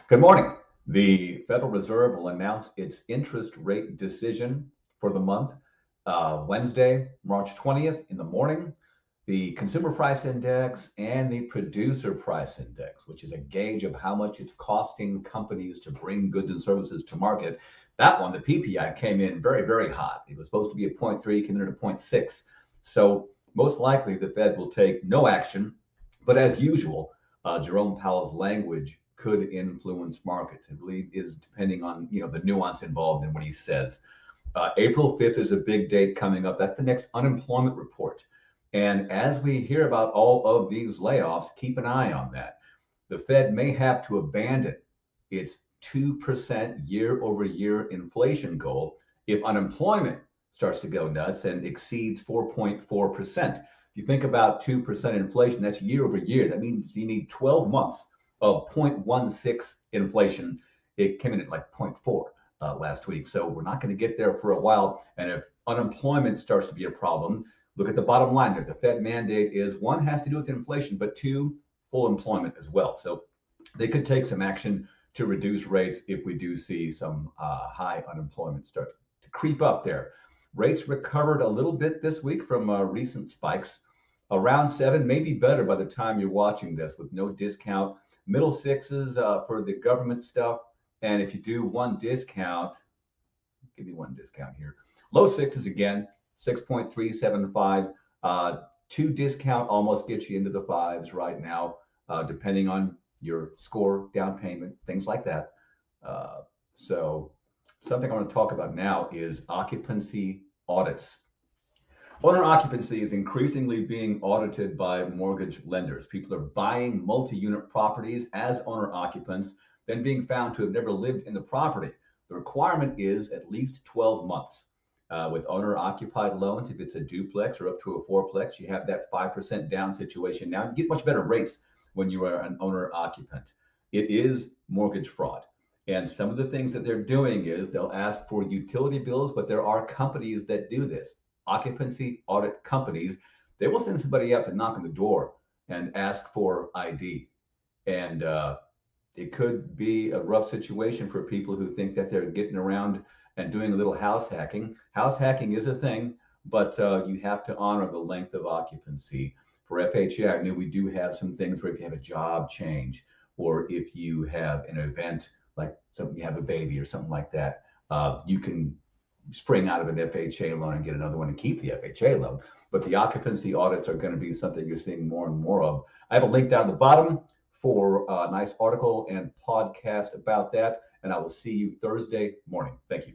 Good morning. The Federal Reserve will announce its interest rate decision for the month Wednesday, March 20th in the morning. The Consumer Price Index and the Producer Price Index, which is a gauge of how much it's costing companies to bring goods and services to market. That one, the PPI, came in very, very hot. It was supposed to be a point 0.3, came in at a point 0.6. So most likely the Fed will take no action. But as usual, Jerome Powell's language could influence markets. It really is depending on the nuance involved in what he says. April 5th is a big date coming up. That's the next unemployment report. And as we hear about all of these layoffs, keep an eye on that. The Fed may have to abandon its 2% year over year inflation goal if unemployment starts to go nuts and exceeds 4.4%. If you think about 2% inflation, that's year over year. That means you need 12 months of 0.16 inflation. It came in at like zero point 0.4 last week. So we're not going to get there for a while. And if unemployment starts to be a problem, look at the bottom line there. The Fed mandate is one, has to do with inflation, but two, full employment as well. So they could take some action to reduce rates if we do see some high unemployment start to creep up there. Rates recovered a little bit this week from recent spikes. Around 7, maybe better by the time you're watching this, with no discount. Middle sixes for the government stuff. And if you do one discount, give me one discount here. Low sixes again, 6.375. Two discount almost gets you into the fives right now, depending on your score, down payment, things like that. So something I want to talk about now is occupancy audits. Owner occupancy is increasingly being audited by mortgage lenders. People are buying multi-unit properties as owner occupants, then being found to have never lived in the property. The requirement is at least 12 months. With owner occupied loans, if it's a duplex or up to a fourplex, you have that 5% down situation now. You get much better rates when you are an owner occupant. It is mortgage fraud. And some of the things that they're doing is they'll ask for utility bills, but there are companies that do this. Occupancy audit companies, they will send somebody out to knock on the door and ask for ID. And it could be a rough situation for people who think that they're getting around and doing a little house hacking. House hacking is a thing, but you have to honor the length of occupancy. For FHA, I knew we do have some things where if you have a job change, or if you have an event like something, you have a baby or something like that, you can spring out of an FHA loan and get another one and keep the FHA loan. But the occupancy audits are going to be something you're seeing more and more of. I have a link down at the bottom for a nice article and podcast about that. And I will see you Thursday morning. Thank you.